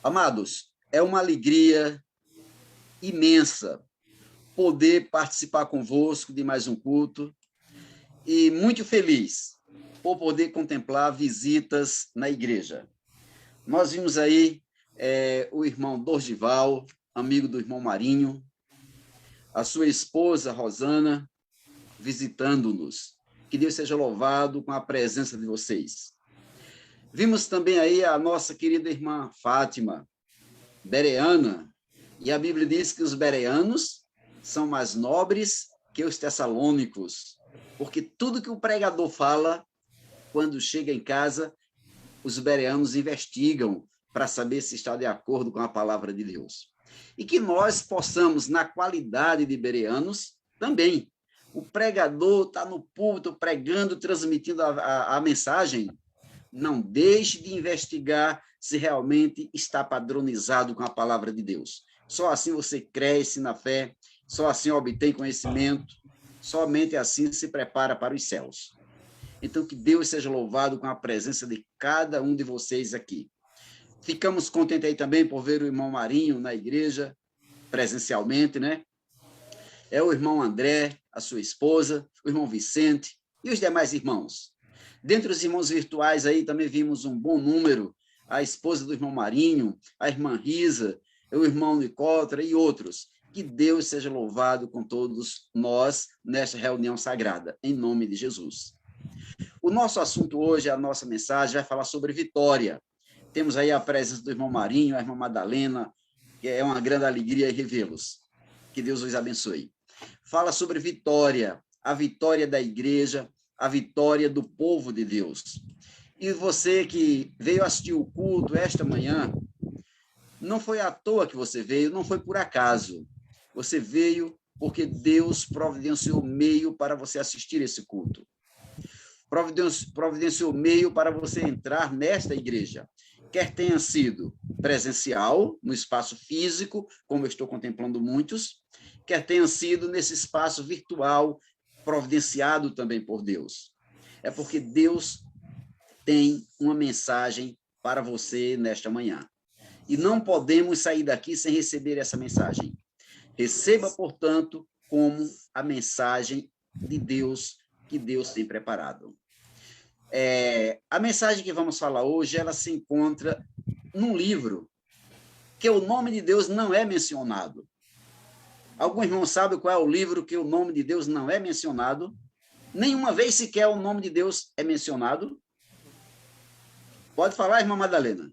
Amados, é uma alegria imensa poder participar convosco de mais um culto e muito feliz por poder contemplar visitas na igreja. Nós vimos aí o irmão Dorgival, amigo do irmão Marinho, a sua esposa Rosana, visitando-nos. Que Deus seja louvado com a presença de vocês. Vimos também aí a nossa querida irmã Fátima, bereana, e a Bíblia diz que os bereanos são mais nobres que os tessalônicos, porque tudo que o pregador fala, quando chega em casa, os bereanos investigam para saber se está de acordo com a palavra de Deus. E que nós possamos, na qualidade de bereanos, também. O pregador está no púlpito pregando, transmitindo a mensagem. Não deixe de investigar se realmente está padronizado com a palavra de Deus. Só assim você cresce na fé, só assim obtém conhecimento, somente assim se prepara para os céus. Então, que Deus seja louvado com a presença de cada um de vocês aqui. Ficamos contentes aí também por ver o irmão Marinho na igreja, presencialmente, né? É o irmão André, a sua esposa, o irmão Vicente e os demais irmãos. Dentre os irmãos virtuais aí também vimos um bom número, a esposa do irmão Marinho, a irmã Risa, o irmão Nicotra e outros. Que Deus seja louvado com todos nós nesta reunião sagrada, em nome de Jesus. O nosso assunto hoje, a nossa mensagem, vai falar sobre vitória. Temos aí a presença do irmão Marinho, a irmã Madalena, que é uma grande alegria revê-los. Que Deus os abençoe. Fala sobre vitória, a vitória da igreja, a vitória do povo de Deus. E você que veio assistir o culto esta manhã, não foi à toa que você veio, não foi por acaso. Você veio porque Deus providenciou meio para você assistir esse culto. Providenciou meio para você entrar nesta igreja, quer tenha sido presencial, no espaço físico, como eu estou contemplando muitos, quer tenha sido nesse espaço virtual, providenciado também por Deus. É porque Deus tem uma mensagem para você nesta manhã. E não podemos sair daqui sem receber essa mensagem. Receba, portanto, como a mensagem de Deus que Deus tem preparado. A mensagem que vamos falar hoje, ela se encontra num livro que o nome de Deus não é mencionado. Algum irmão sabe qual é o livro que o nome de Deus não é mencionado? Nenhuma vez sequer o nome de Deus é mencionado? Pode falar, irmã Madalena.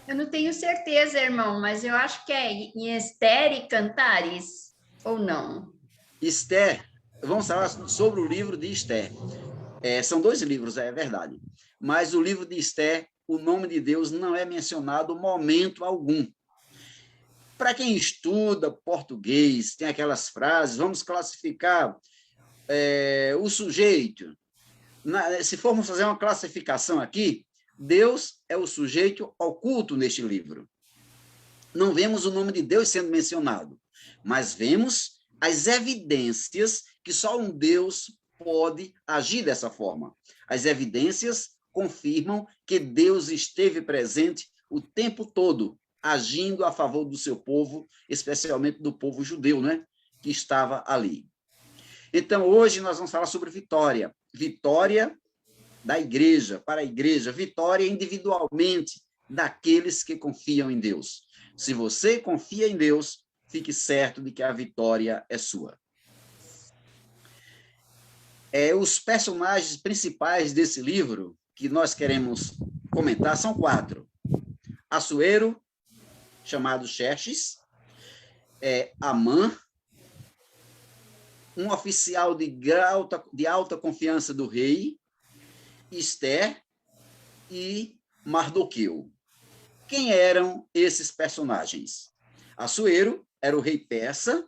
Eu não tenho certeza, irmão, mas eu acho que é em Esther e Cantares, ou não? Esther, vamos falar sobre o livro de Esther. São 2 livros, é verdade. Mas o livro de Esther, o nome de Deus não é mencionado momento algum. Para quem estuda português, tem aquelas frases, vamos classificar o sujeito. Se formos fazer uma classificação aqui, Deus é o sujeito oculto neste livro. Não vemos o nome de Deus sendo mencionado, mas vemos as evidências que só um Deus pode agir dessa forma. As evidências confirmam que Deus esteve presente o tempo todo, agindo a favor do seu povo, especialmente do povo judeu, né, que estava ali. Então, hoje nós vamos falar sobre vitória. Vitória da igreja, para a igreja, vitória individualmente daqueles que confiam em Deus. Se você confia em Deus, fique certo de que a vitória é sua. Os personagens principais desse livro, que nós queremos comentar, são 4. Assuero, chamado Xerxes, Amã, um oficial de alta confiança do rei, Esther e Mardoqueu. Quem eram esses personagens? Assuero era o rei persa,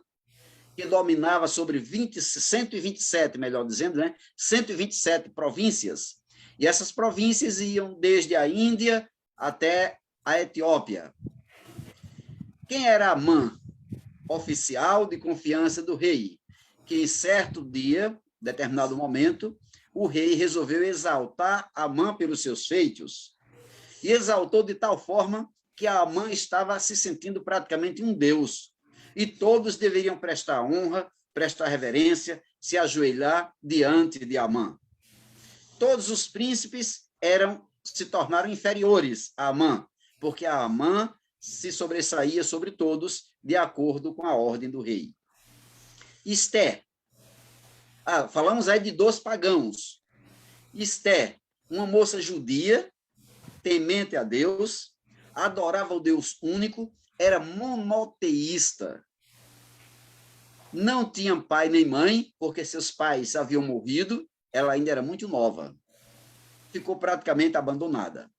que dominava sobre 127, melhor dizendo, né? 127 províncias. E essas províncias iam desde a Índia até a Etiópia. Quem era Amã? Oficial de confiança do rei, que em certo dia determinado momento, o rei resolveu exaltar Amã pelos seus feitos, e exaltou de tal forma que Amã estava se sentindo praticamente um deus, e todos deveriam prestar honra, prestar reverência, se ajoelhar diante de Amã. Todos os príncipes se tornaram inferiores a Amã, porque a Amã se sobressaía sobre todos de acordo com a ordem do rei. Esté. Falamos aí de 2 pagãos. Esté, uma moça judia, temente a Deus, adorava o Deus único, era monoteísta. Não tinha pai nem mãe, porque seus pais haviam morrido, ela ainda era muito nova. Ficou praticamente abandonada.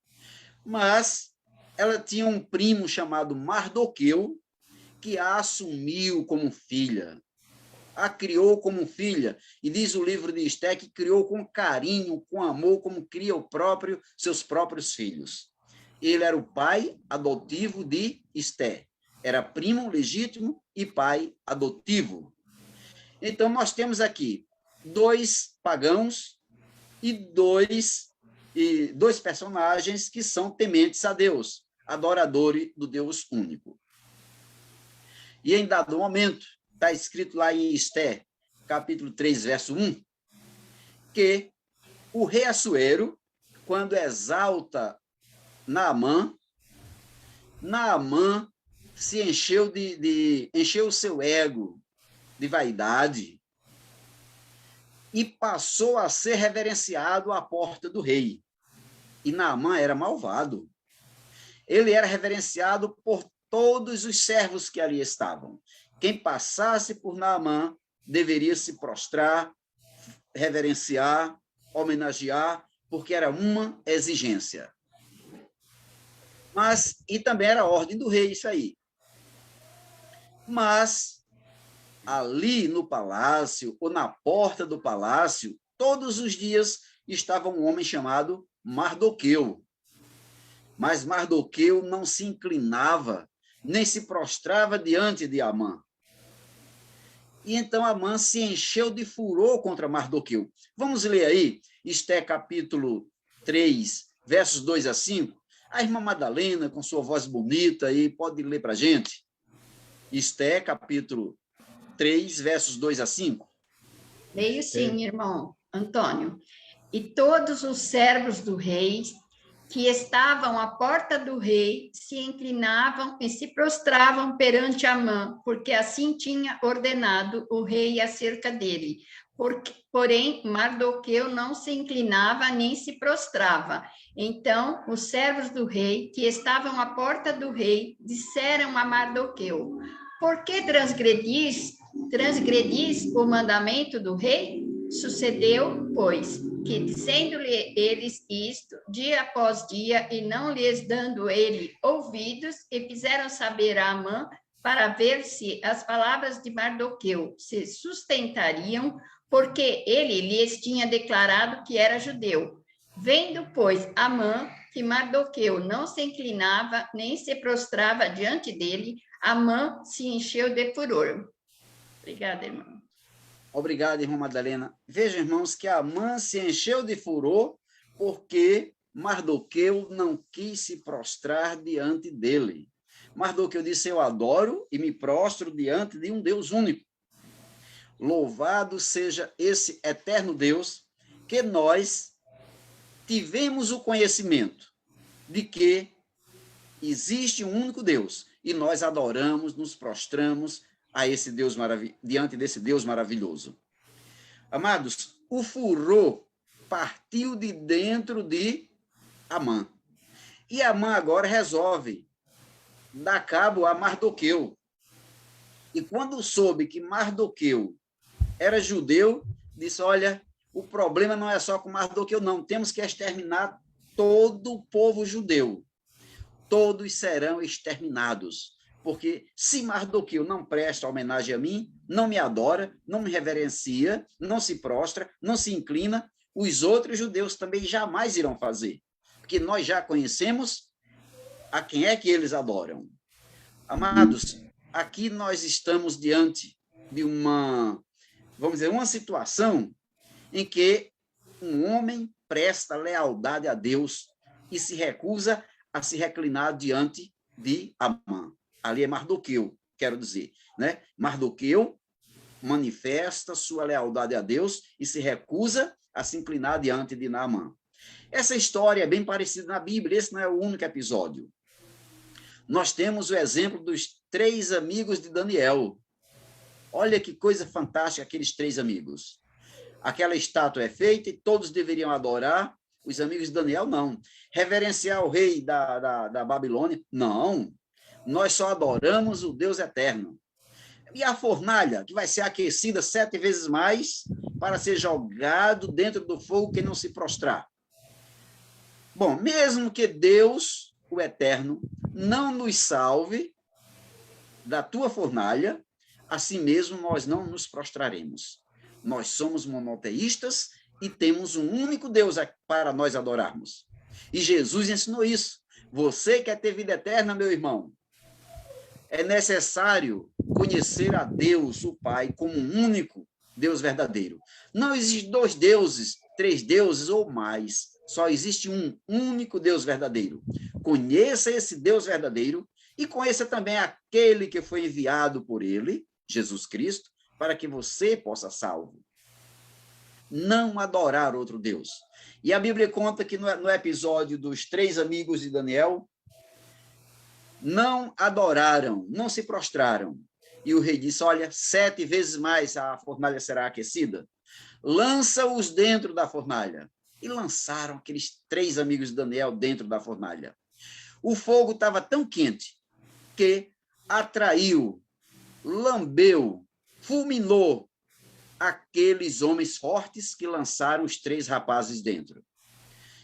Mas ela tinha um primo chamado Mardoqueu, que a assumiu como filha. A criou como filha, e diz o livro de Esté que criou com carinho, com amor, como cria seus próprios filhos. Ele era o pai adotivo de Esté. Era primo legítimo e pai adotivo. Então, nós temos aqui 2 pagãos e dois personagens que são tementes a Deus, adoradores do Deus único. E em dado momento, está escrito lá em Esté, capítulo 3, verso 1, que o rei Assuero, quando exalta Naamã se encheu encheu o seu ego de vaidade e passou a ser reverenciado à porta do rei. E Naamã era malvado. Ele era reverenciado por todos os servos que ali estavam. Quem passasse por Naamã deveria se prostrar, reverenciar, homenagear, porque era uma exigência. E também era a ordem do rei, isso aí. Mas, ali no palácio, ou na porta do palácio, todos os dias estava um homem chamado Mardoqueu. Mas Mardoqueu não se inclinava, nem se prostrava diante de Amã. E então Amã se encheu de furor contra Mardoqueu. Vamos ler aí, Esté capítulo 3, versos 2 a 5. A irmã Madalena, com sua voz bonita, aí, pode ler para a gente. Esté capítulo 3, versos 2 a 5. Leio sim, irmão Antônio. E todos os servos do rei que estavam à porta do rei se inclinavam e se prostravam perante Amã, porque assim tinha ordenado o rei acerca dele. Porém, Mardoqueu não se inclinava nem se prostrava. Então, os servos do rei, que estavam à porta do rei, disseram a Mardoqueu: por que transgredis o mandamento do rei? Sucedeu, pois, que, dizendo-lhe eles isto, dia após dia, e não lhes dando ele ouvidos, e fizeram saber a Amã, para ver se as palavras de Mardoqueu se sustentariam, porque ele lhes tinha declarado que era judeu. Vendo, pois, Amã, que Mardoqueu não se inclinava, nem se prostrava diante dele, Amã se encheu de furor. Obrigada, irmão. Obrigado, irmã Madalena. Vejam, irmãos, que Amã se encheu de furor porque Mardoqueu não quis se prostrar diante dele. Mardoqueu disse: eu adoro e me prostro diante de um Deus único. Louvado seja esse eterno Deus, que nós tivemos o conhecimento de que existe um único Deus e nós adoramos, nos prostramos a esse Deus diante desse Deus maravilhoso. Amados, o furor partiu de dentro de Amã. E Amã agora resolve dar cabo a Mardoqueu. E quando soube que Mardoqueu era judeu, disse: olha, o problema não é só com Mardoqueu, não. Temos que exterminar todo o povo judeu. Todos serão exterminados. Porque se Mardoqueu não presta homenagem a mim, não me adora, não me reverencia, não se prostra, não se inclina, os outros judeus também jamais irão fazer. Porque nós já conhecemos a quem é que eles adoram. Amados, aqui nós estamos diante de uma situação em que um homem presta lealdade a Deus e se recusa a se reclinar diante de Amã. Ali é Mardoqueu, quero dizer, né? Mardoqueu manifesta sua lealdade a Deus e se recusa a se inclinar diante de Naamã. Essa história é bem parecida na Bíblia, esse não é o único episódio. Nós temos o exemplo dos 3 amigos de Daniel. Olha que coisa fantástica aqueles 3 amigos. Aquela estátua é feita e todos deveriam adorar. Os amigos de Daniel, não. Reverenciar o rei da Babilônia, não. Nós só adoramos o Deus eterno. E a fornalha, que vai ser aquecida 7 vezes mais para ser jogado dentro do fogo que não se prostrar. Bom, mesmo que Deus, o eterno, não nos salve da tua fornalha, assim mesmo nós não nos prostraremos. Nós somos monoteístas e temos um único Deus para nós adorarmos. E Jesus ensinou isso. Você quer ter vida eterna, meu irmão? É necessário conhecer a Deus, o Pai, como um único Deus verdadeiro. Não existem 2 deuses, 3 deuses ou mais. Só existe um único Deus verdadeiro. Conheça esse Deus verdadeiro e conheça também aquele que foi enviado por ele, Jesus Cristo, para que você possa salvo. Não adorar outro Deus. E a Bíblia conta que no episódio dos 3 amigos de Daniel, não adoraram, não se prostraram. E o rei disse, olha, 7 vezes mais a fornalha será aquecida. Lança-os dentro da fornalha. E lançaram aqueles 3 amigos de Daniel dentro da fornalha. O fogo estava tão quente que atraiu, lambeu, fulminou aqueles homens fortes que lançaram os 3 rapazes dentro.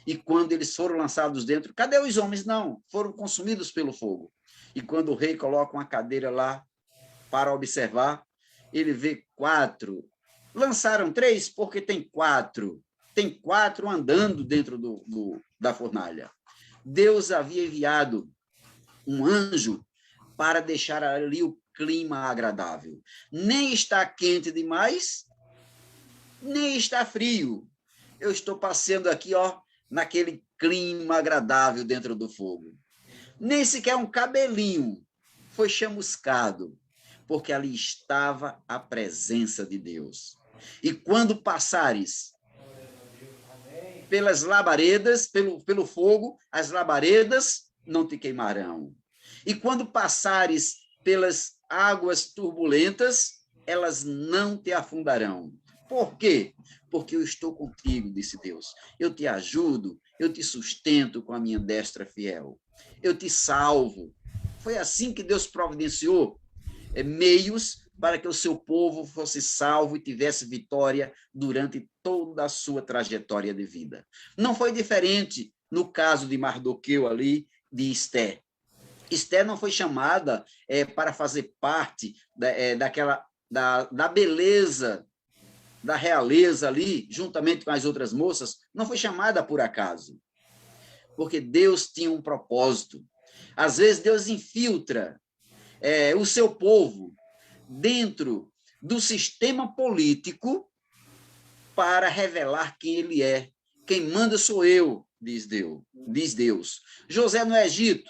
E quando eles foram lançados dentro, cadê os homens? Não, foram consumidos pelo fogo. E quando o rei coloca uma cadeira lá para observar, ele vê 4. Lançaram 3 porque tem 4. Tem 4 andando dentro da fornalha. Deus havia enviado um anjo para deixar ali o clima agradável. Nem está quente demais, nem está frio. Eu estou passeando aqui, ó, naquele clima agradável dentro do fogo. Nem sequer um cabelinho foi chamuscado, porque ali estava a presença de Deus. E quando passares pelas labaredas, pelo fogo, as labaredas não te queimarão. E quando passares pelas águas turbulentas, elas não te afundarão. Por quê? Porque eu estou contigo, disse Deus. Eu te ajudo, eu te sustento com a minha destra fiel. Eu te salvo. Foi assim que Deus providenciou meios para que o seu povo fosse salvo e tivesse vitória durante toda a sua trajetória de vida. Não foi diferente no caso de Mardoqueu ali, de Esté. Esté não foi chamada para fazer parte da beleza, da realeza ali, juntamente com as outras moças, não foi chamada por acaso, porque Deus tinha um propósito. Às vezes Deus infiltra o seu povo dentro do sistema político para revelar quem ele é. Quem manda sou eu, diz Deus. José no Egito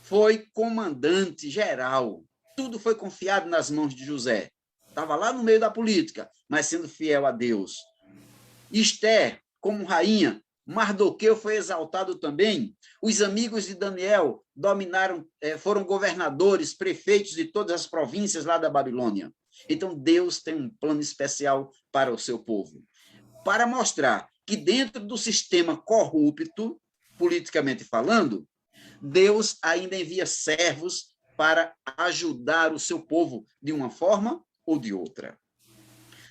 foi comandante geral. Tudo foi confiado nas mãos de José. Estava lá no meio da política, mas sendo fiel a Deus. Esther, como rainha, Mardoqueu foi exaltado também. Os amigos de Daniel dominaram, foram governadores, prefeitos de todas as províncias lá da Babilônia. Então, Deus tem um plano especial para o seu povo, para mostrar que dentro do sistema corrupto, politicamente falando, Deus ainda envia servos para ajudar o seu povo de uma forma ou de outra.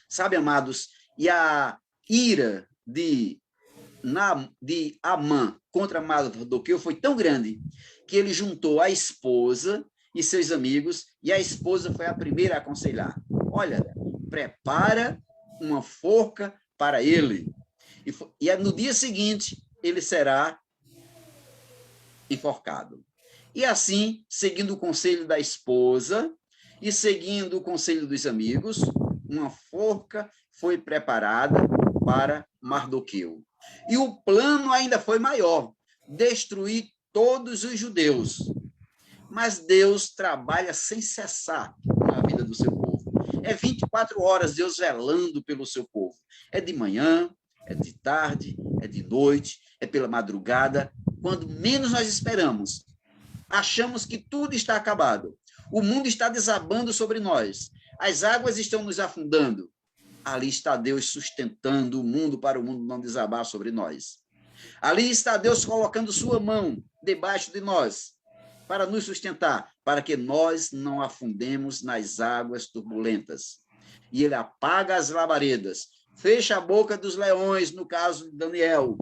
Sabe, amados, e a ira de Amã contra Mardoqueu foi tão grande que ele juntou a esposa e seus amigos, e a esposa foi a primeira a aconselhar. Olha, prepara uma forca para ele. E no dia seguinte, ele será enforcado. E assim, seguindo o conselho da esposa e seguindo o conselho dos amigos, uma forca foi preparada para Mardoqueu. E o plano ainda foi maior, destruir todos os judeus. Mas Deus trabalha sem cessar na vida do seu povo. É 24 horas Deus velando pelo seu povo. É de manhã, é de tarde, é de noite, é pela madrugada. Quando menos nós esperamos, achamos que tudo está acabado. O mundo está desabando sobre nós. As águas estão nos afundando. Ali está Deus sustentando o mundo para o mundo não desabar sobre nós. Ali está Deus colocando sua mão debaixo de nós para nos sustentar, para que nós não afundemos nas águas turbulentas. E ele apaga as labaredas, fecha a boca dos leões, no caso de Daniel,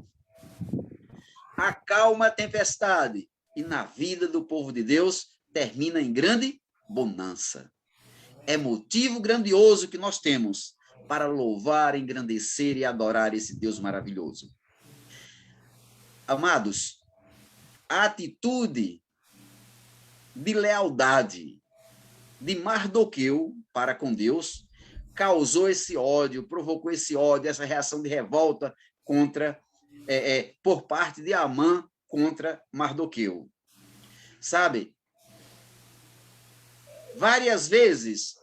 acalma a tempestade, e na vida do povo de Deus termina em grande bonança. É motivo grandioso que nós temos para louvar, engrandecer e adorar esse Deus maravilhoso. Amados, a atitude de lealdade de Mardoqueu para com Deus causou esse ódio, provocou esse ódio, essa reação de revolta contra, por parte de Amã contra Mardoqueu. Sabe, várias vezes,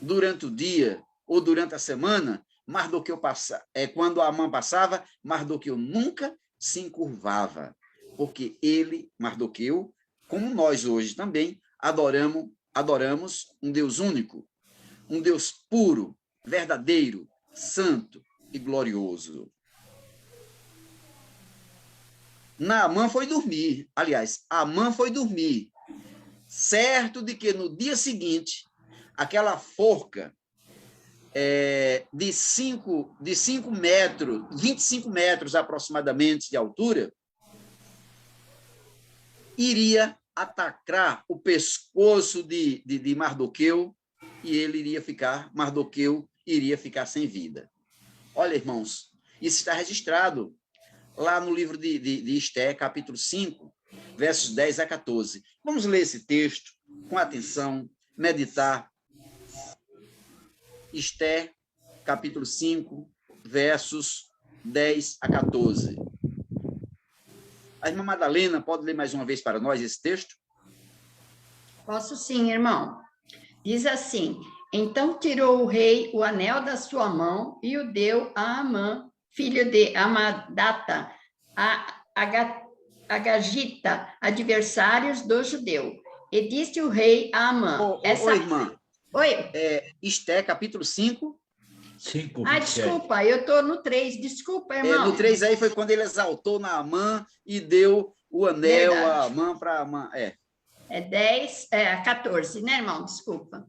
durante o dia ou durante a semana, Mardoqueu quando Amã passava, Mardoqueu nunca se encurvava, porque ele, Mardoqueu, como nós hoje também, adoramos um Deus único, um Deus puro, verdadeiro, santo e glorioso. Amã foi dormir, certo de que no dia seguinte, aquela forca de 5 metros, 25 metros aproximadamente de altura, iria atacar o pescoço de Mardoqueu e Mardoqueu iria ficar sem vida. Olha, irmãos, isso está registrado lá no livro de Esté, capítulo 5, versos 10 a 14. Vamos ler esse texto com atenção, meditar. Esté, capítulo 5, versos 10 a 14. A irmã Madalena pode ler mais uma vez para nós esse texto? Posso sim, irmão. Diz assim: então tirou o rei o anel da sua mão e o deu a Amã, filho de Amadata, a Agagita, adversários do judeu. E disse o rei a Amã... Oi, irmã. Oi. Esté, capítulo 5. 5, desculpa, eu estou no 3. Desculpa, irmão. No 3 aí foi quando ele exaltou Naamã e deu o anel a Amã para Amã. É 14, né, irmão? Desculpa.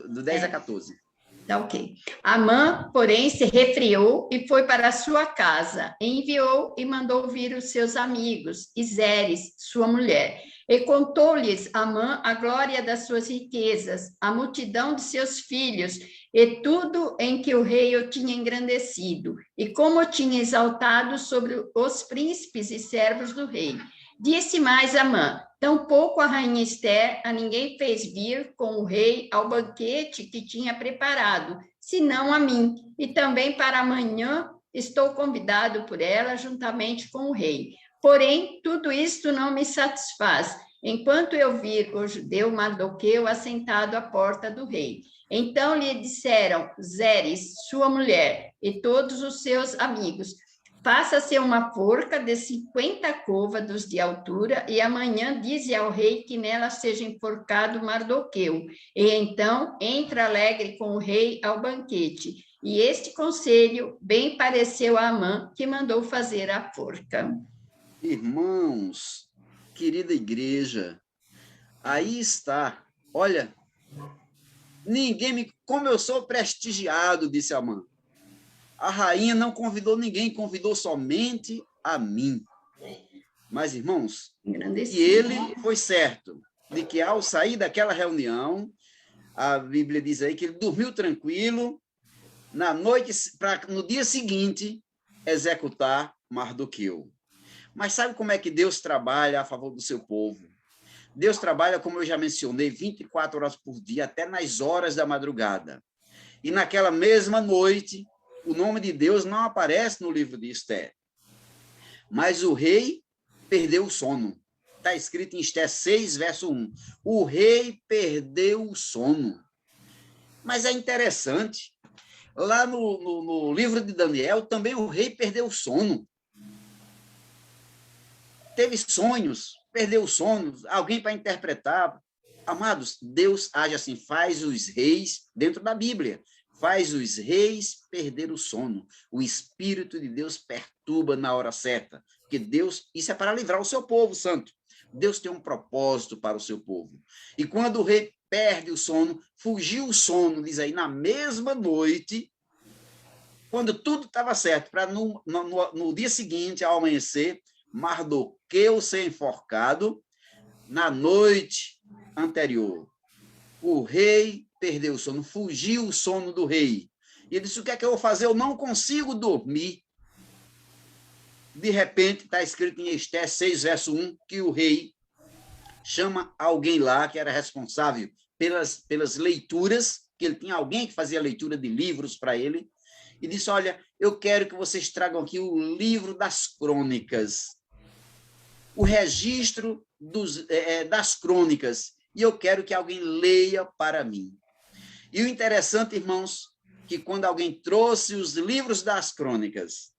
Do 10 a 14. Tá ok. Amã, porém, se refriou e foi para a sua casa. Enviou e mandou vir os seus amigos, e Zeres, sua mulher. E contou-lhes Amã a glória das suas riquezas, a multidão de seus filhos, e tudo em que o rei o tinha engrandecido, e como o tinha exaltado sobre os príncipes e servos do rei. Disse mais Amã: tampouco a rainha Ester a ninguém fez vir com o rei ao banquete que tinha preparado, senão a mim, e também para amanhã estou convidado por ela juntamente com o rei. Porém, tudo isto não me satisfaz, enquanto eu vir o judeu Mardoqueu assentado à porta do rei. Então lhe disseram Zeres, sua mulher, e todos os seus amigos: faça-se uma forca de 50 côvados de altura, e amanhã dize ao rei que nela seja enforcado Mardoqueu. E então entra alegre com o rei ao banquete. E este conselho bem pareceu a Amã, que mandou fazer a forca. Irmãos, querida igreja, aí está. Olha, como eu sou prestigiado, disse Amã. A rainha não convidou ninguém, convidou somente a mim. Mas, irmãos, e ele foi certo de que ao sair daquela reunião, a Bíblia diz aí que ele dormiu tranquilo, na noite, para no dia seguinte executar Mardoqueu. Mas sabe como é que Deus trabalha a favor do seu povo? Deus trabalha, como eu já mencionei, 24 horas por dia, até nas horas da madrugada. E naquela mesma noite, o nome de Deus não aparece no livro de Esther. Mas o rei perdeu o sono. Está escrito em Esther 6, verso 1. O rei perdeu o sono. Mas é interessante, lá no livro de Daniel, também o rei perdeu o sono. Teve sonhos, perdeu o sono, alguém para interpretar. Amados, Deus age assim, faz os reis, dentro da Bíblia, faz os reis perder o sono. O Espírito de Deus perturba na hora certa, porque Deus, isso é para livrar o seu povo santo. Deus tem um propósito para o seu povo. E quando o rei perde o sono, fugiu o sono, diz aí, na mesma noite, quando tudo estava certo, para no dia seguinte, ao amanhecer, Mardoqueu ser enforcado, na noite anterior, o rei perdeu o sono, fugiu o sono do rei. E ele disse, o que é que eu vou fazer? Eu não consigo dormir. De repente, está escrito em Esther 6, verso 1, que o rei chama alguém lá, que era responsável pelas leituras, que ele tinha alguém que fazia leitura de livros para ele, e disse, olha, eu quero que vocês tragam aqui o livro das crônicas, o registro das crônicas, e eu quero que alguém leia para mim. E o interessante, irmãos, que quando alguém trouxe os livros das crônicas,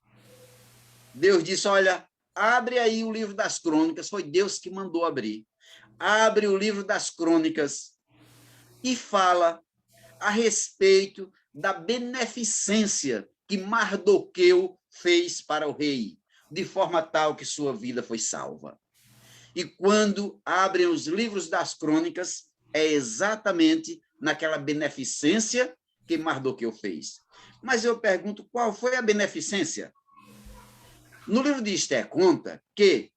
Deus disse, olha, abre aí o livro das crônicas, foi Deus que mandou abrir. Abre o livro das crônicas e fala a respeito da beneficência que Mardoqueu fez para o rei, de forma tal que sua vida foi salva. E quando abrem os livros das crônicas, é exatamente naquela beneficência que Mardoqueu fez. Mas eu pergunto, qual foi a beneficência? No livro de Esther conta que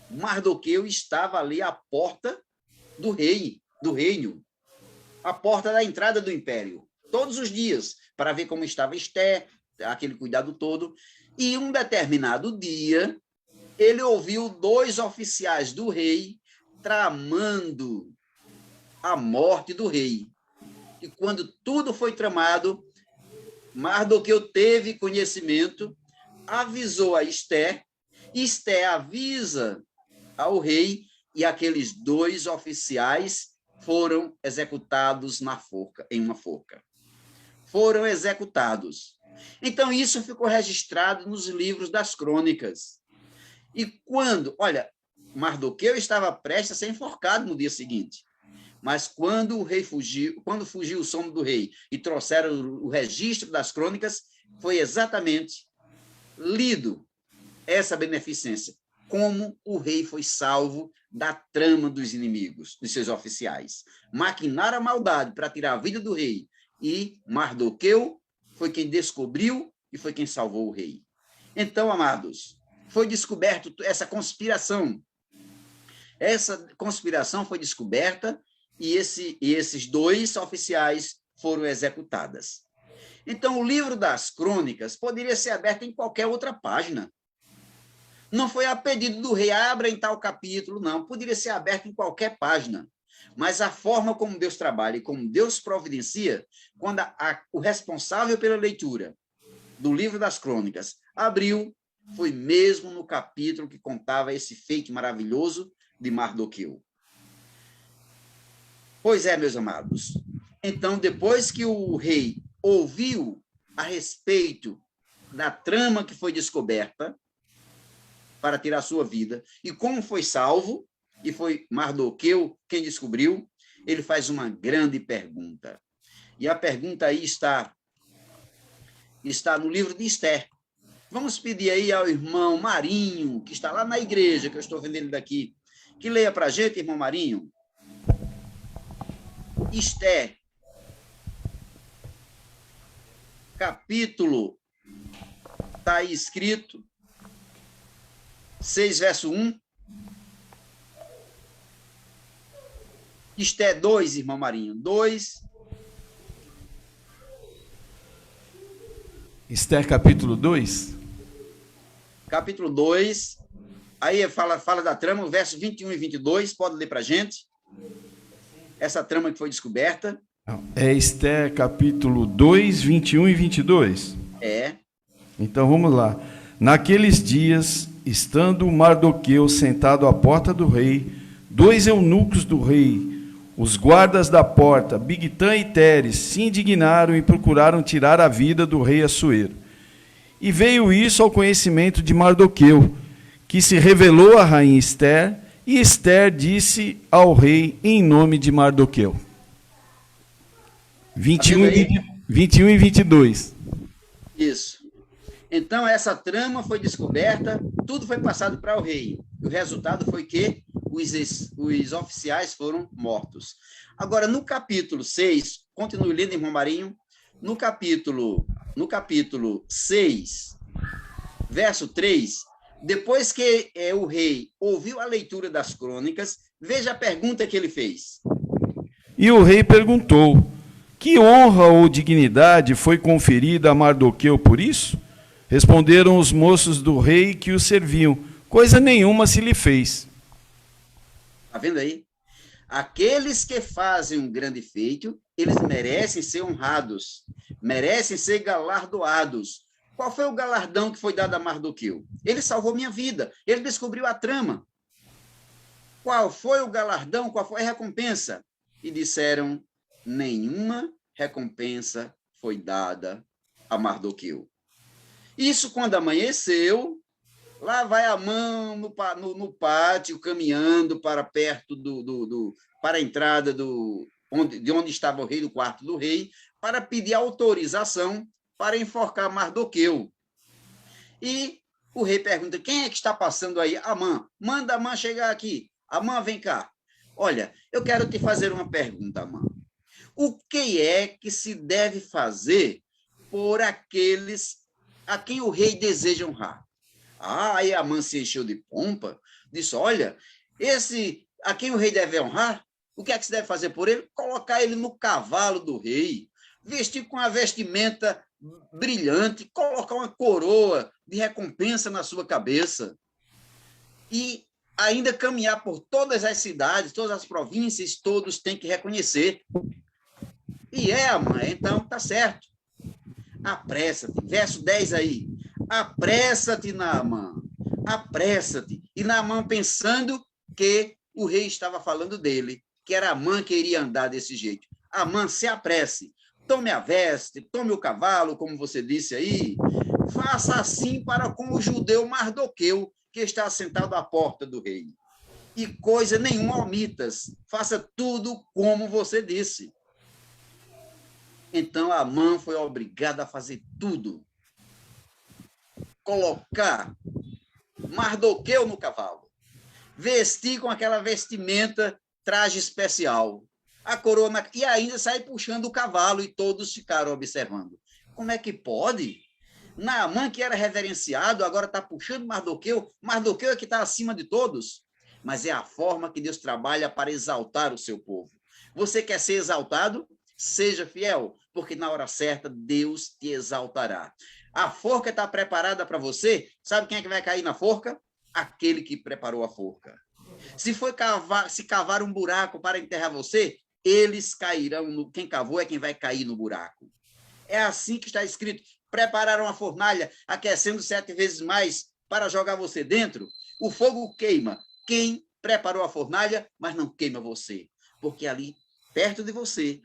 Mardoqueu estava ali à porta do reino, à porta da entrada do império, todos os dias, para ver como estava Esther, aquele cuidado todo. E um determinado dia, ele ouviu 2 oficiais do rei tramando a morte do rei. E quando tudo foi tramado, Mardoqueu teve conhecimento, avisou a Esther, e Esther avisa ao rei, e aqueles 2 oficiais foram executados em uma forca. Foram executados. Então, isso ficou registrado nos livros das crônicas. E olha, Mardoqueu estava prestes a ser enforcado no dia seguinte. Mas quando o rei fugiu o sono do rei e trouxeram o registro das crônicas, foi exatamente lido essa beneficência, como o rei foi salvo da trama dos inimigos, dos seus oficiais. Maquinaram a maldade para tirar a vida do rei, e Mardoqueu foi quem descobriu e foi quem salvou o rei. Então, amados, foi descoberto essa conspiração. Essa conspiração foi descoberta e esses 2 oficiais foram executados. Então, o livro das crônicas poderia ser aberto em qualquer outra página. Não foi a pedido do rei, abra em tal capítulo, não. Poderia ser aberto em qualquer página. Mas a forma como Deus trabalha e como Deus providencia, quando o responsável pela leitura do livro das crônicas abriu, foi mesmo no capítulo que contava esse feito maravilhoso de Mardoqueu. Pois é, meus amados. Então, depois que o rei ouviu a respeito da trama que foi descoberta para tirar sua vida e como foi salvo, e foi Mardoqueu quem descobriu, ele faz uma grande pergunta. E a pergunta aí está no livro de Esther. Vamos pedir aí ao irmão Marinho, que está lá na igreja, que eu estou vendo ele daqui, que leia para a gente, irmão Marinho. Esther, capítulo, está aí escrito, 6, verso 1. Esther 2, irmão Marinho, 2. Esther, capítulo 2. Capítulo 2, Aí fala da trama, o verso 21 e 22, pode ler para a gente? Essa trama que foi descoberta. É Esther, capítulo 2, 21 e 22. É. Então, vamos lá. Naqueles dias, estando Mardoqueu sentado à porta do rei, 2 eunucos do rei, os guardas da porta, Bigtã e Teres, se indignaram e procuraram tirar a vida do rei Assuero. E veio isso ao conhecimento de Mardoqueu, que se revelou à rainha Esther, e Esther disse ao rei em nome de Mardoqueu. 21 e 22. Isso. Então, essa trama foi descoberta, tudo foi passado para o rei. O resultado foi que os oficiais foram mortos. Agora, no capítulo 6, continue lendo, irmão Marinho, no capítulo 6, verso 3, depois que o rei ouviu a leitura das crônicas, veja a pergunta que ele fez. E o rei perguntou: que honra ou dignidade foi conferida a Mardoqueu por isso? Responderam os moços do rei que o serviam: coisa nenhuma se lhe fez. Está vendo aí? Aqueles que fazem um grande feito, eles merecem ser honrados, merecem ser galardoados. Qual foi o galardão que foi dado a Mardoqueu? Ele salvou minha vida, ele descobriu a trama. Qual foi o galardão, qual foi a recompensa? E disseram: nenhuma recompensa foi dada a Mardoqueu. Isso quando amanheceu, lá vai Amã no pátio, caminhando para perto para a entrada de onde estava o rei, do quarto do rei, para pedir autorização para enforcar Mardoqueu. E o rei pergunta: quem é que está passando aí? Amã. Manda Amã chegar aqui. Amã, vem cá. Olha, eu quero te fazer uma pergunta, Amã. O que é que se deve fazer por aqueles a quem o rei deseja honrar? Aí Amã se encheu de pompa, disse: olha, esse a quem o rei deve honrar, o que é que se deve fazer por ele? Colocar ele no cavalo do rei, vestir com a vestimenta brilhante, colocar uma coroa de recompensa na sua cabeça e ainda caminhar por todas as cidades, todas as províncias, todos têm que reconhecer. E Amã, então tá certo. Apressa-te, verso 10 aí. Apressa-te, Naamã, apressa-te. E Naamã pensando que o rei estava falando dele, que era Amã que iria andar desse jeito. Amã, se apresse, tome a veste, tome o cavalo, como você disse aí, faça assim para com o judeu Mardoqueu, que está sentado à porta do rei. E coisa nenhuma omitas, faça tudo como você disse. Então, Amã foi obrigado a fazer tudo. Colocar Mardoqueu no cavalo, vestir com aquela vestimenta, traje especial, a coroa, e ainda sair puxando o cavalo, e todos ficaram observando. Como é que pode? Naamã, que era reverenciado, agora está puxando Mardoqueu. Mardoqueu é que está acima de todos. Mas é a forma que Deus trabalha para exaltar o seu povo. Você quer ser exaltado? Seja fiel, porque na hora certa Deus te exaltará. A forca está preparada para você. Sabe quem é que vai cair na forca? Aquele que preparou a forca. Se cavar um buraco para enterrar você, eles cairão. Quem cavou é quem vai cair no buraco. É assim que está escrito. Prepararam a fornalha, aquecendo 7 vezes mais para jogar você dentro. O fogo queima quem preparou a fornalha, mas não queima você, porque ali, perto de você,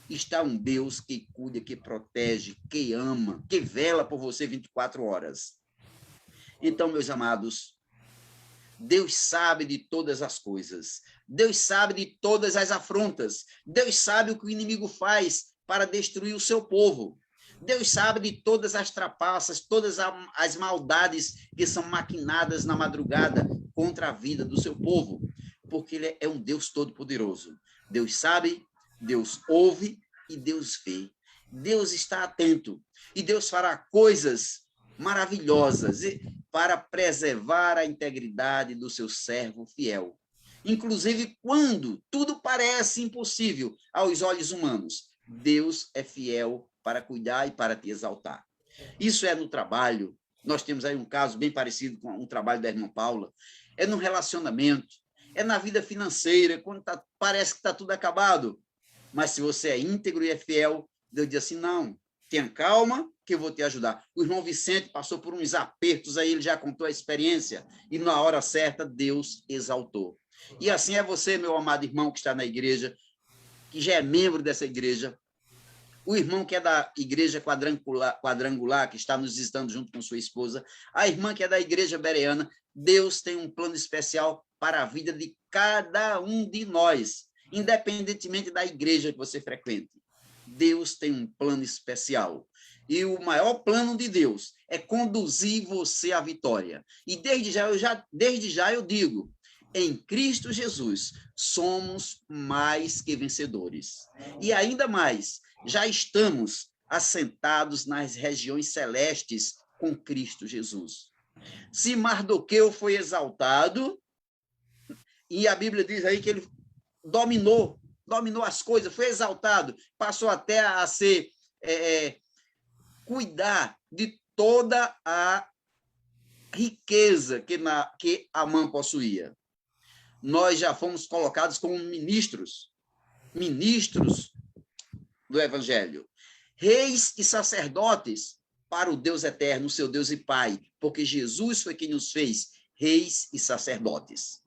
está um Deus que cuida, que protege, que ama, que vela por você 24 horas. Então, meus amados, Deus sabe de todas as coisas. Deus sabe de todas as afrontas. Deus sabe o que o inimigo faz para destruir o seu povo. Deus sabe de todas as trapaças, todas as maldades que são maquinadas na madrugada contra a vida do seu povo, porque ele é um Deus todo-poderoso. Deus sabe, Deus ouve e Deus vê. Deus está atento e Deus fará coisas maravilhosas para preservar a integridade do seu servo fiel. Inclusive, quando tudo parece impossível aos olhos humanos, Deus é fiel para cuidar e para te exaltar. Isso é no trabalho, Nós temos aí um caso bem parecido com um trabalho da irmã Paula. É no relacionamento, é na vida financeira, quando parece que está tudo acabado. Mas se você é íntegro e é fiel, Deus diz assim, não, tenha calma que eu vou te ajudar. O irmão Vicente passou por uns apertos aí, ele já contou a experiência, e na hora certa Deus exaltou. E assim é você, meu amado irmão que está na igreja, que já é membro dessa igreja, o irmão que é da igreja quadrangular, que está nos visitando junto com sua esposa, a irmã que é da igreja bereana, Deus tem um plano especial para a vida de cada um de nós, independentemente da igreja que você frequente. Deus tem um plano especial. E o maior plano de Deus é conduzir você à vitória. E desde já eu digo, em Cristo Jesus, somos mais que vencedores. E ainda mais, já estamos assentados nas regiões celestes com Cristo Jesus. Se Mardoqueu foi exaltado, e a Bíblia diz aí que ele dominou as coisas, foi exaltado, passou até a ser, cuidar de toda a riqueza que Amã possuía. Nós já fomos colocados como ministros do Evangelho, reis e sacerdotes para o Deus eterno, seu Deus e Pai, porque Jesus foi quem nos fez reis e sacerdotes.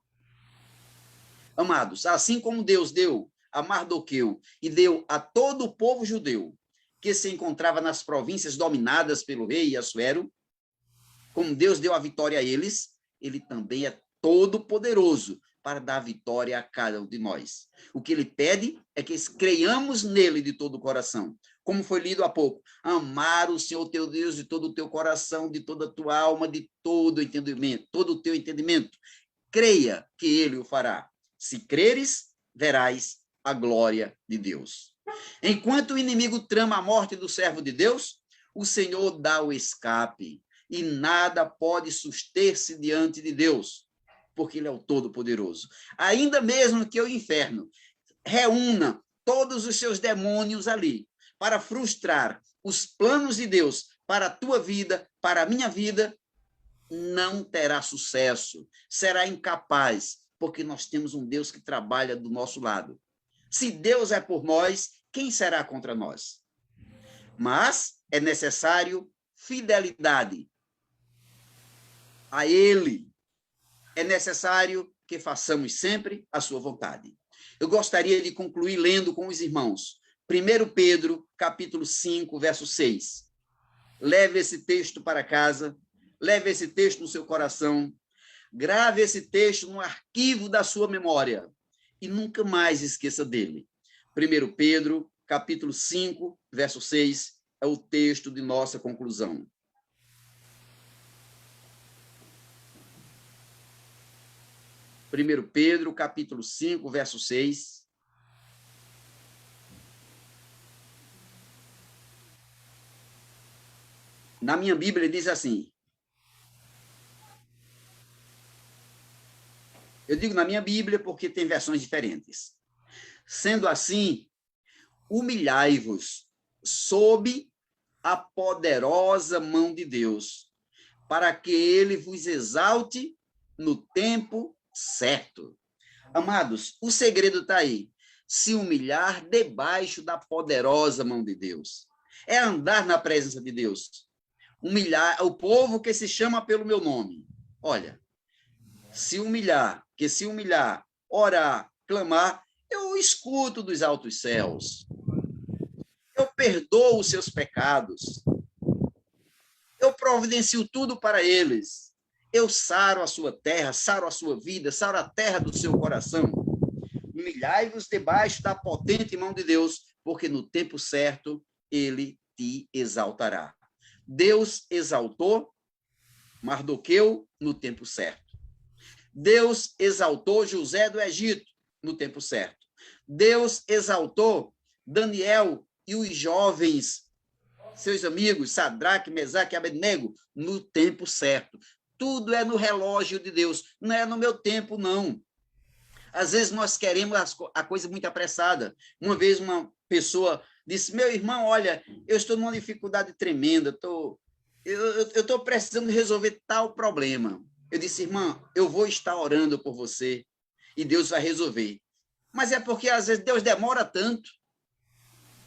Amados, assim como Deus deu a Mardoqueu e deu a todo o povo judeu que se encontrava nas províncias dominadas pelo rei Assuero, como Deus deu a vitória a eles, ele também é todo poderoso para dar vitória a cada um de nós. O que ele pede é que creiamos nele de todo o coração. Como foi lido há pouco, amar o Senhor teu Deus de todo o teu coração, de toda a tua alma, de todo o entendimento, todo o teu entendimento. Creia que ele o fará. Se creres, verás a glória de Deus. Enquanto o inimigo trama a morte do servo de Deus, o Senhor dá o escape, e nada pode suster-se diante de Deus, porque ele é o Todo-Poderoso. Ainda mesmo que o inferno reúna todos os seus demônios ali, para frustrar os planos de Deus para a tua vida, para a minha vida, não terá sucesso, será incapaz, porque nós temos um Deus que trabalha do nosso lado. Se Deus é por nós, quem será contra nós? Mas é necessário fidelidade a Ele. É necessário que façamos sempre a sua vontade. Eu gostaria de concluir lendo com os irmãos 1 Pedro, capítulo 5, verso 6. Leve esse texto para casa, leve esse texto no seu coração, grave esse texto no arquivo da sua memória e nunca mais esqueça dele. 1 Pedro, capítulo 5, verso 6, é o texto de nossa conclusão. Pedro, capítulo 5, verso 6. Na minha Bíblia diz assim. Eu digo na minha Bíblia porque tem versões diferentes. Sendo assim, humilhai-vos sob a poderosa mão de Deus, para que ele vos exalte no tempo certo. Amados, o segredo está aí. Se humilhar debaixo da poderosa mão de Deus. É andar na presença de Deus. Humilhar o povo que se chama pelo meu nome. Olha, se humilhar, orar, clamar, eu escuto dos altos céus. Eu perdoo os seus pecados. Eu providencio tudo para eles. Eu saro a sua terra, saro a sua vida, saro a terra do seu coração. Humilhai-vos debaixo da potente mão de Deus, porque no tempo certo ele te exaltará. Deus exaltou Mardoqueu no tempo certo. Deus exaltou José do Egito no tempo certo. Deus exaltou Daniel e os jovens, seus amigos, Sadraque, Mesaque e Abednego, no tempo certo. Tudo é no relógio de Deus, não é no meu tempo, não. Às vezes nós queremos a coisa muito apressada. Uma vez uma pessoa disse, meu irmão, olha, eu estou numa dificuldade tremenda, estou eu estou precisando resolver tal problema. Eu disse, irmã, eu vou estar orando por você e Deus vai resolver. Mas é porque, às vezes, Deus demora tanto.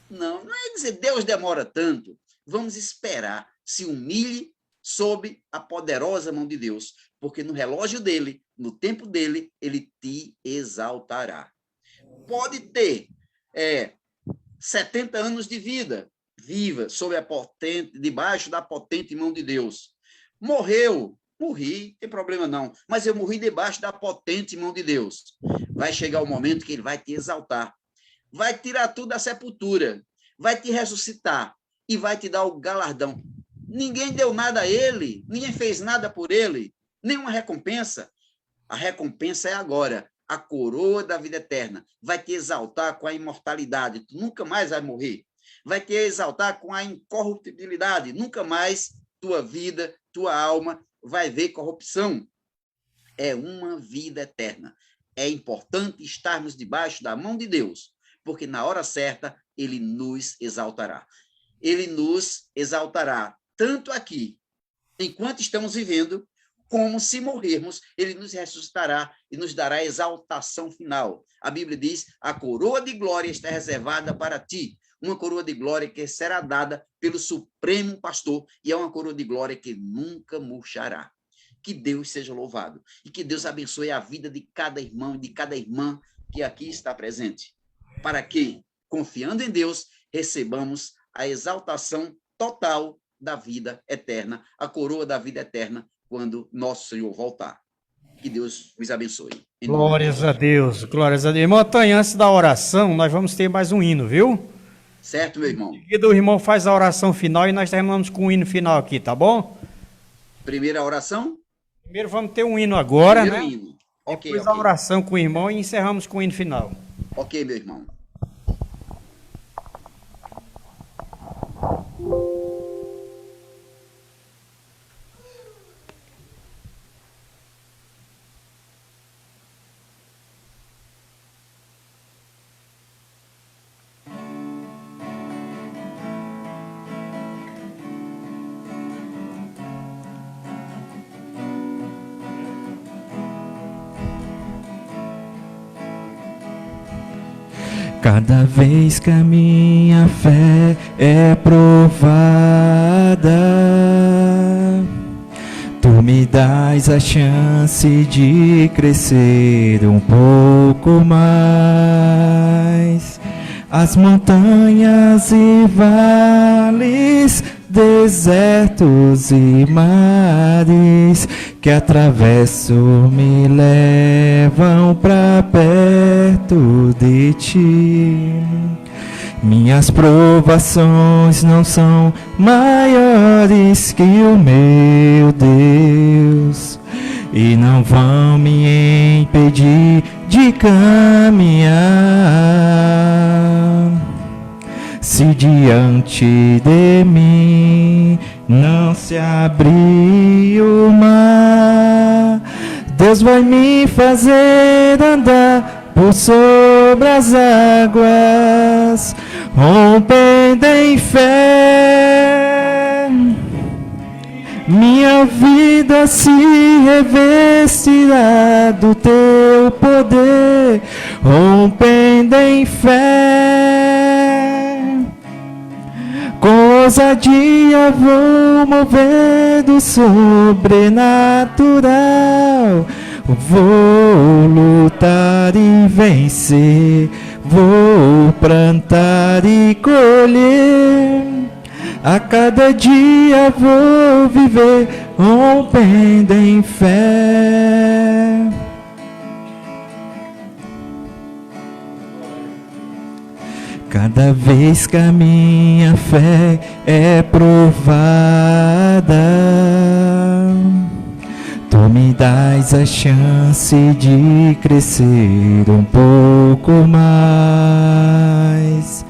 Não é dizer Deus demora tanto. Vamos esperar. Se humilhe sob a poderosa mão de Deus, porque no relógio dele, no tempo dele, ele te exaltará. Pode ter 70 anos de vida, viva sob debaixo da potente mão de Deus. Morri, não tem problema não, mas eu morri debaixo da potente mão de Deus. Vai chegar o momento que ele vai te exaltar, vai tirar tudo da sepultura, vai te ressuscitar e vai te dar o galardão. Ninguém deu nada a ele, ninguém fez nada por ele, nenhuma recompensa. A recompensa é agora, a coroa da vida eterna. Vai te exaltar com a imortalidade, tu nunca mais vai morrer. Vai te exaltar com a incorruptibilidade, nunca mais tua vida, tua alma vai ver corrupção. É uma vida eterna. É importante estarmos debaixo da mão de Deus, porque na hora certa ele nos exaltará. Ele nos exaltará tanto aqui, enquanto estamos vivendo, como se morrermos, ele nos ressuscitará e nos dará a exaltação final. A Bíblia diz, a coroa de glória está reservada para ti, uma coroa de glória que será dada pelo Supremo Pastor, e é uma coroa de glória que nunca murchará. Que Deus seja louvado, e que Deus abençoe a vida de cada irmão e de cada irmã que aqui está presente, para que, confiando em Deus, recebamos a exaltação total da vida eterna, a coroa da vida eterna, quando nosso Senhor voltar. Que Deus os abençoe. Glórias a Deus, glórias a Deus. Irmão Antônio, antes da oração, nós vamos ter mais um hino, viu? Certo, meu irmão. E o irmão faz a oração final e nós terminamos com o hino final aqui, tá bom? Primeira oração? Primeiro vamos ter um hino agora, Primeiro né? hino. Ok, Depois a oração com o irmão e encerramos com o hino final. Ok, meu irmão. Cada vez que a minha fé é provada, tu me dás a chance de crescer um pouco mais. As montanhas e vales, desertos e mares que atravesso me levam pra perto de ti. Minhas provações não são maiores que o meu Deus e não vão me impedir de caminhar. Se diante de mim não se abrir o mar, Deus vai me fazer andar por sobre as águas, rompendo em fé. Minha vida se revestirá do teu poder, rompendo em fé. Com ousadia vou mover do sobrenatural. Vou lutar e vencer, vou plantar e colher. A cada dia vou viver rompendo em fé. Cada vez que a minha fé é provada, tu me dás a chance de crescer um pouco mais.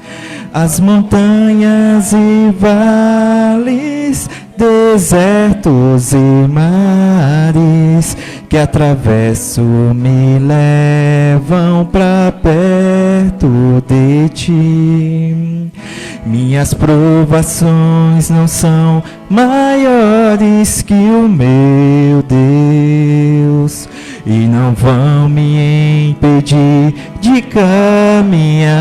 As montanhas e vales, desertos e mares que atravesso me levam pra perto de ti. Minhas provações não são maiores que o meu Deus, e não vão me impedir de caminhar.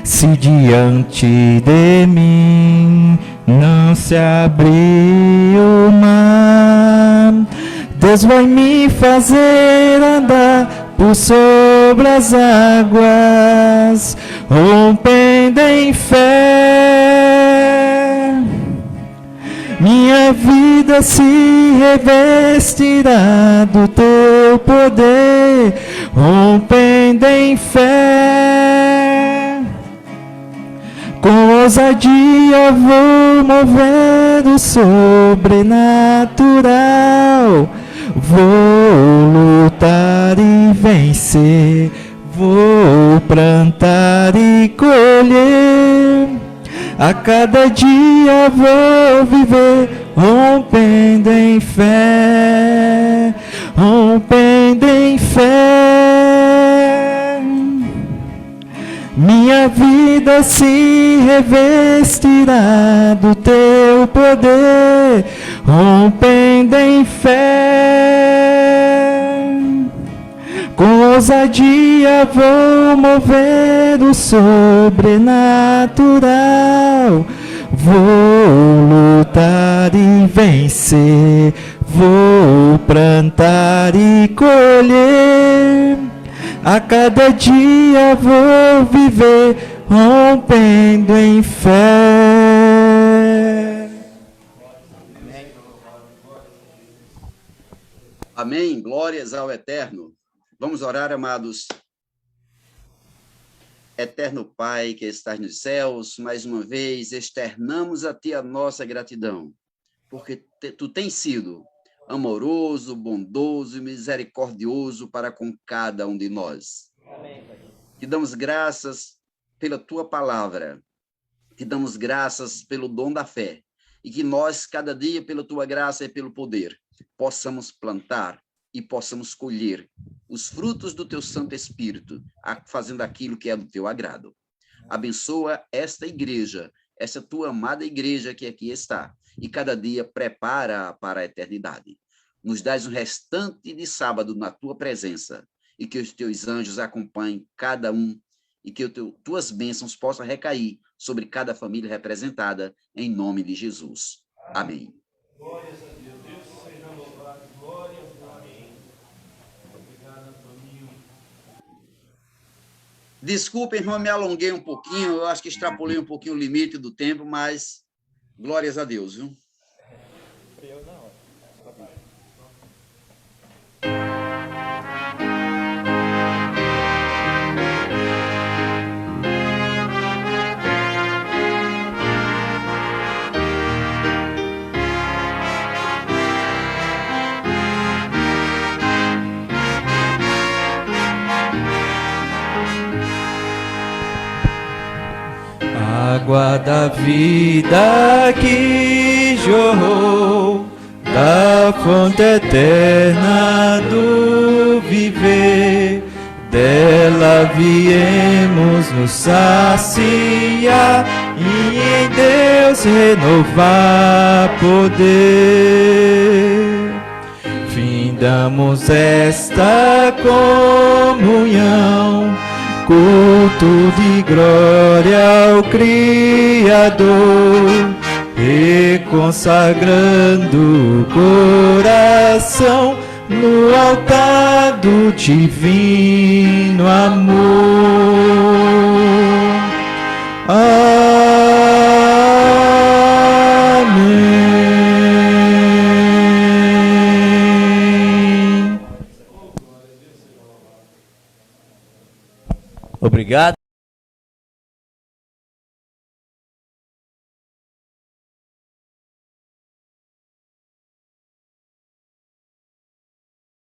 Se diante de mim não se abrir o mar, Deus vai me fazer andar por sobre as águas, rompendo em fé. Minha vida se revestirá do teu poder, rompendo em fé. Com ousadia vou mover o sobrenatural, vou lutar e vencer, vou plantar e colher. A cada dia vou viver, rompendo em fé, rompendo em fé. Minha vida se revestirá do teu poder, rompendo em fé. Com ousadia vou mover o sobrenatural, vou lutar e vencer, vou plantar e colher. A cada dia vou viver, rompendo em fé. Amém. Glórias ao Eterno. Vamos orar, amados. Eterno Pai que estás nos céus, mais uma vez externamos a Ti a nossa gratidão, porque Tu tens sido amoroso, bondoso e misericordioso para com cada um de nós. Amém. Te damos graças pela Tua palavra, te damos graças pelo dom da fé, e que nós, cada dia, pela Tua graça e pelo poder, possamos plantar e possamos colher os frutos do Teu Santo Espírito, fazendo aquilo que é do Teu agrado. Abençoa esta igreja, essa Tua amada igreja que aqui está, e cada dia prepara para a eternidade. Nos dás um restante de sábado na Tua presença, e que os Teus anjos acompanhem cada um, e que Tuas bênçãos possam recair sobre cada família representada, em nome de Jesus. Amém. Glórias a Deus. Deus seja louvado. Glórias a Deus. Obrigado, Antoninho. Desculpa, irmão, me alonguei um pouquinho, eu acho que extrapolei um pouquinho o limite do tempo, mas glórias a Deus, viu? Água da vida que jorrou da fonte eterna do viver, dela viemos nos saciar e em Deus renovar poder. Findamos esta comunhão, culto de glória ao Criador, e consagrando o coração no altar do divino amor. Amém. Obrigado.